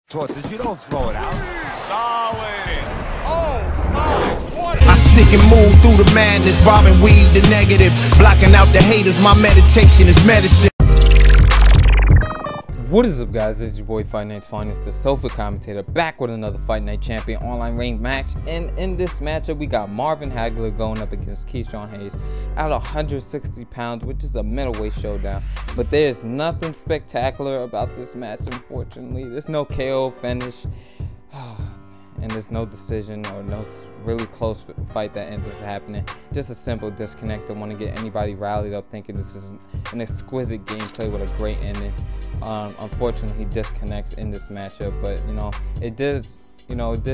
Tosses, you don't throw it out. Solid. Oh my, what? I stick and move through the madness, bob and weave the negative, blocking out the haters. My meditation is medicine. What is up, guys? This is your boy FightNightsFinest, the sofa commentator, back with another Fight Night Champion online ring match. And in this matchup, we got Marvin Hagler going up against Keyshawn at 160 pounds, which is a middleweight showdown. But there's nothing spectacular about this match, unfortunately. There's no KO finish, and there's no decision or no really close fight that ends up happening. Just a simple disconnect. Don't want to get anybody rallied up thinking this is an exquisite gameplay with a great ending. Unfortunately, he disconnects in this matchup, but it did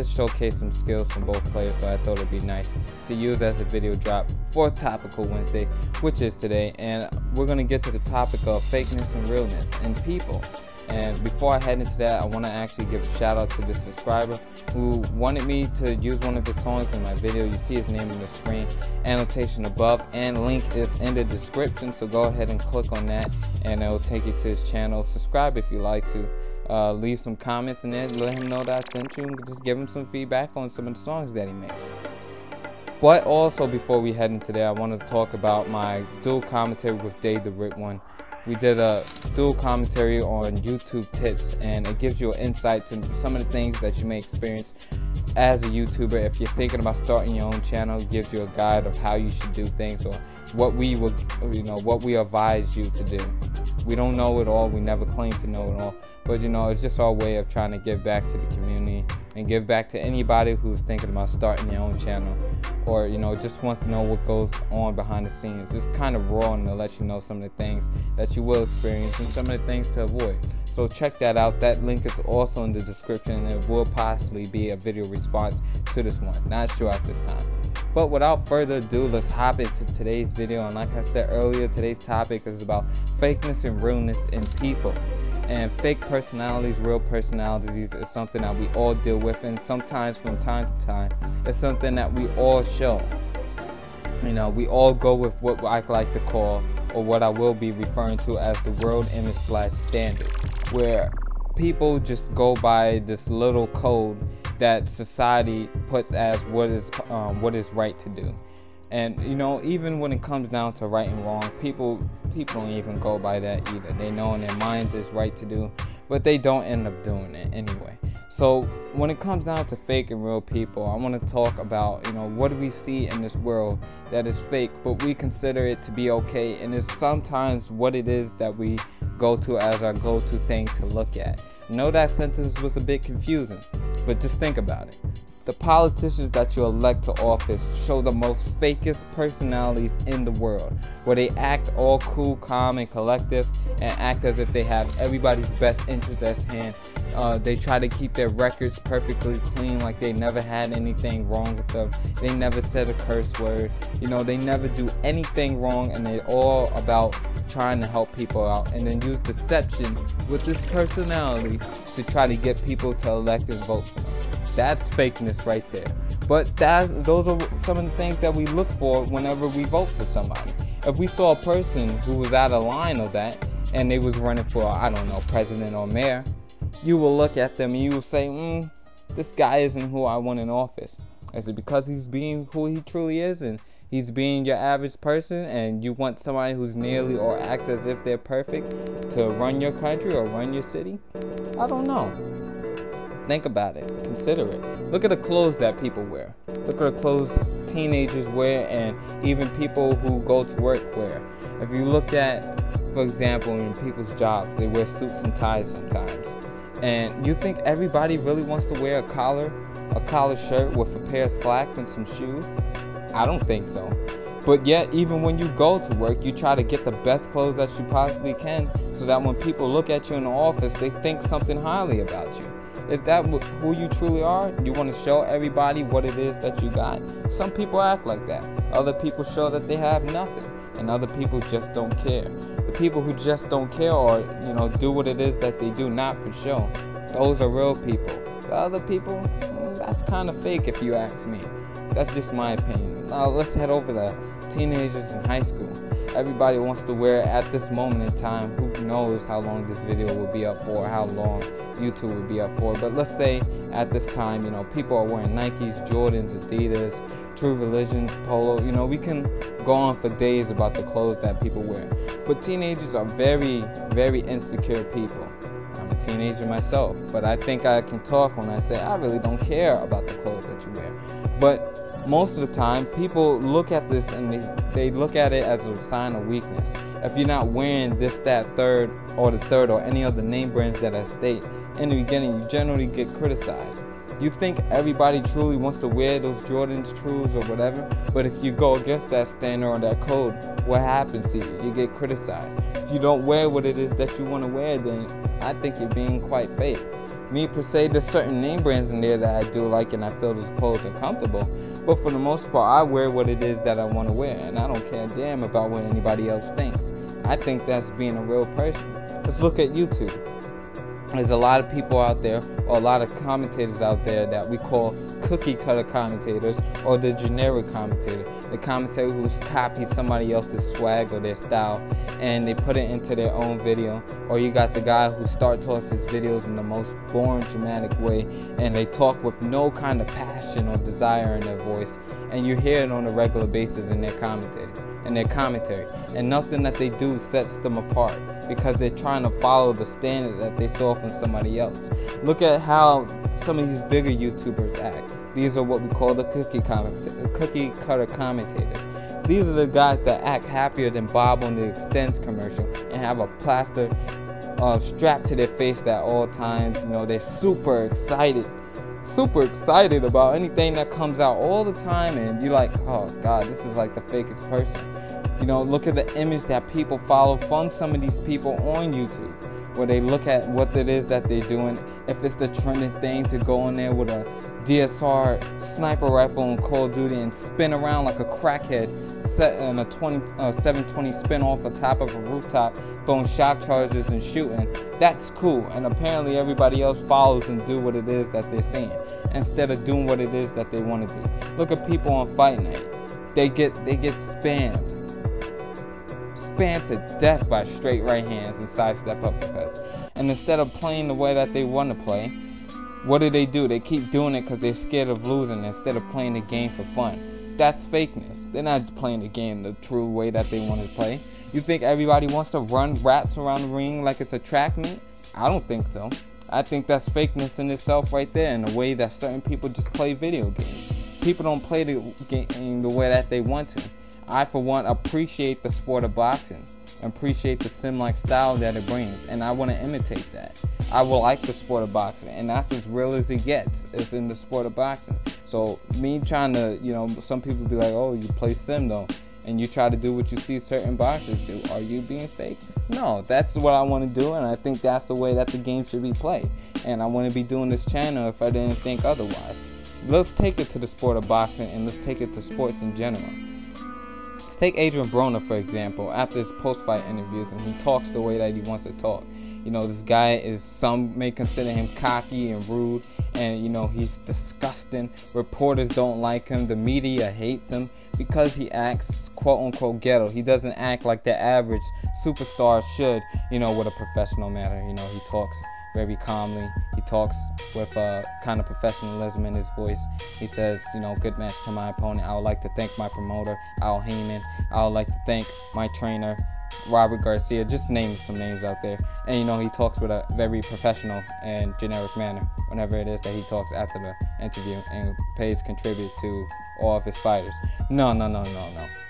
showcase some skills from both players, so I thought it'd be nice to use as a video drop for Topical Wednesday, which is today. And we're gonna get to the topic of fakeness and realness in people. And before I head into that, I want to actually give a shout out to this subscriber who wanted me to use one of his songs in my video. You see his name on the screen, annotation above, and link is in the description, so go ahead and click on that and it will take you to his channel. Subscribe if you like to. Leave some comments and then let him know that I sent you, and just give him some feedback on some of the songs that he makes. But also, before we head into that, I wanted to talk about my dual commentary with Dave the Rip One. We did a dual commentary on YouTube tips, and it gives you an insight to some of the things that you may experience as a YouTuber. If you're thinking about starting your own channel, it gives you a guide of how you should do things, or what we would, what we advise you to do. We don't know it all. We never claim to know it all. But it's just our way of trying to give back to the community and give back to anybody who's thinking about starting their own channel, or just wants to know what goes on behind the scenes. It's kind of raw, and to let you know some of the things that you will experience and some of the things to avoid. So check that out. That link is also in the description, and it will possibly be a video response to this one. Not sure at this time. But without further ado, let's hop into today's video. And like I said earlier, today's topic is about fakeness and realness in people. And fake personalities, real personalities is something that we all deal with, and sometimes from time to time, it's something that we all show. We all go with what I like to call, or what I will be referring to as, the world image / standard, where people just go by this little code that society puts as what is right to do. And even when it comes down to right and wrong, people don't even go by that either. They know in their minds it's right to do, but they don't end up doing it anyway. So when it comes down to fake and real people, I want to talk about what do we see in this world that is fake, but we consider it to be okay, and it's sometimes what it is that we go to as our go-to thing to look at. I know that sentence was a bit confusing, but just think about it. The politicians that you elect to office show the most fakest personalities in the world, where they act all cool, calm, and collective, and act as if they have everybody's best interest at hand. They try to keep their records perfectly clean, like they never had anything wrong with them. They never said a curse word. They never do anything wrong, and they're all about trying to help people out, and then use deception with this personality to try to get people to elect and vote for them. That's fakeness right there. But those are some of the things that we look for whenever we vote for somebody. If we saw a person who was out of line of that, and they was running for, I don't know, president or mayor, you will look at them and you will say, this guy isn't who I want in office. Is it because he's being who he truly is, and he's being your average person, and you want somebody who's nearly or acts as if they're perfect to run your country or run your city? I don't know. Think about it. Consider it. Look at the clothes that people wear. Look at the clothes teenagers wear, and even people who go to work wear. If you look at, for example, in people's jobs, they wear suits and ties sometimes. And you think everybody really wants to wear a collar shirt with a pair of slacks and some shoes? I don't think so. But yet, even when you go to work, you try to get the best clothes that you possibly can, so that when people look at you in the office, they think something highly about you. Is that who you truly are? You want to show everybody what it is that you got? Some people act like that. Other people show that they have nothing, and other people just don't care. The people who just don't care, or do what it is that they do not for show, those are real people. The other people, that's kind of fake if you ask me. That's just my opinion. Now let's head over to teenagers in high school. Everybody wants to wear it at this moment in time. Who knows how long this video will be up for, how long YouTube will be up for. But let's say at this time, you know, people are wearing Nikes, Jordans, Adidas, True Religions, Polo. You know, we can go on for days about the clothes that people wear. But teenagers are very, very insecure people. I'm a teenager myself, but I think I can talk when I say I really don't care about the clothes that you wear. But most of the time, people look at this and they look at it as a sign of weakness. If you're not wearing this, that, third, or any other name brands that I state in the beginning, you generally get criticized. You think everybody truly wants to wear those Jordans, Trues, or whatever, but if you go against that standard or that code, what happens to you? You get criticized. If you don't wear what it is that you want to wear, then I think you're being quite fake. Me per se, there's certain name brands in there that I do like and I feel those clothes are comfortable. But for the most part, I wear what it is that I want to wear, and I don't care a damn about what anybody else thinks. I think that's being a real person. Let's look at YouTube. There's a lot of people out there, or a lot of commentators out there that we call cookie cutter commentators, or the generic commentator. The commentator who's copied somebody else's swag or their style and they put it into their own video. Or you got the guy who starts off his videos in the most boring, dramatic way, and they talk with no kind of passion or desire in their voice, and you hear it on a regular basis in their commentary. And nothing that they do sets them apart, because they're trying to follow the standard that they saw from somebody else. Look at how some of these bigger YouTubers act. These are what we call the cookie cutter commentators. These are the guys that act happier than Bob on the Extends commercial and have a plaster strapped to their face at all times. You know, they're super excited about anything that comes out all the time, and you're like, oh God, this is like the fakest person. You know, look at the image that people follow from some of these people on YouTube, where they look at what it is that they're doing. If it's the trending thing to go in there with a DSR sniper rifle on Call of Duty and spin around like a crackhead, set in a 720 spin off the top of a rooftop, throwing shock charges and shooting, that's cool. And apparently everybody else follows and do what it is that they're seeing, instead of doing what it is that they want to do. Look at people on Fight Night. They get spammed to death by straight right hands and sidestep uppercuts. And instead of playing the way that they want to play, what do? They keep doing it because they're scared of losing instead of playing the game for fun. That's fakeness. They're not playing the game the true way that they want to play. You think everybody wants to run raps around the ring like it's a track meet? I don't think so. I think that's fakeness in itself right there, in the way that certain people just play video games. People don't play the game the way that they want to. I, for one, appreciate the sport of boxing, appreciate the sim-like style that it brings, and I want to imitate that. I will like the sport of boxing, and that's as real as it gets, is in the sport of boxing. So me trying to, you know, some people be like, oh, you play sim though, and you try to do what you see certain boxers do. Are you being fake? No, that's what I want to do, and I think that's the way that the game should be played. And I want to be doing this channel if I didn't think otherwise. Let's take it to the sport of boxing, and let's take it to sports in general. Let's take Adrian Broner, for example, after his post-fight interviews, and he talks the way that he wants to talk. You know, this guy is, some may consider him cocky and rude, and you know, he's disgusting. Reporters don't like him, the media hates him because he acts quote-unquote ghetto. He doesn't act like the average superstar should, you know, with a professional manner. You know, he talks very calmly. He talks with kind of professionalism in his voice. He says, you know, good match to my opponent. I would like to thank my promoter, Al Heyman. I would like to thank my trainer, Robert Garcia, just name some names out there. And you know, he talks with a very professional and generic manner whenever it is that he talks after the interview, and pays contribute to all of his fighters. No.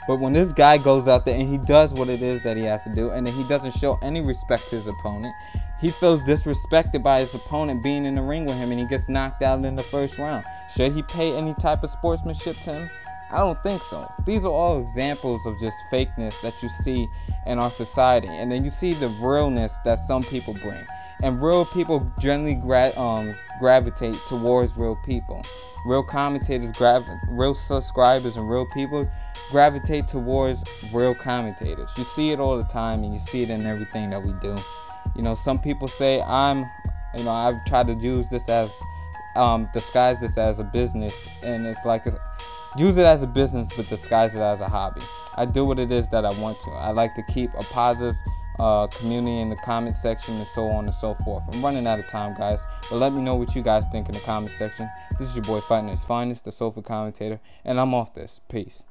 But when this guy goes out there and he does what it is that he has to do, and then he doesn't show any respect to his opponent, he feels disrespected by his opponent being in the ring with him, and he gets knocked out in the first round. Should he pay any type of sportsmanship to him? I don't think so. These are all examples of just fakeness that you see in our society. And then you see the realness that some people bring. And real people generally gravitate towards real people. Real commentators, real subscribers, and real people gravitate towards real commentators. You see it all the time, and you see it in everything that we do. You know, some people say I've tried to use this as, disguise this as a business, and it's like, use it as a business but disguise it as a hobby. I do what it is that I want to. I like to keep a positive community in the comment section and so on and so forth. I'm running out of time, guys, but let me know what you guys think in the comment section. This is your boy FightNightsFinest, the sofa commentator, and I'm off this. Peace.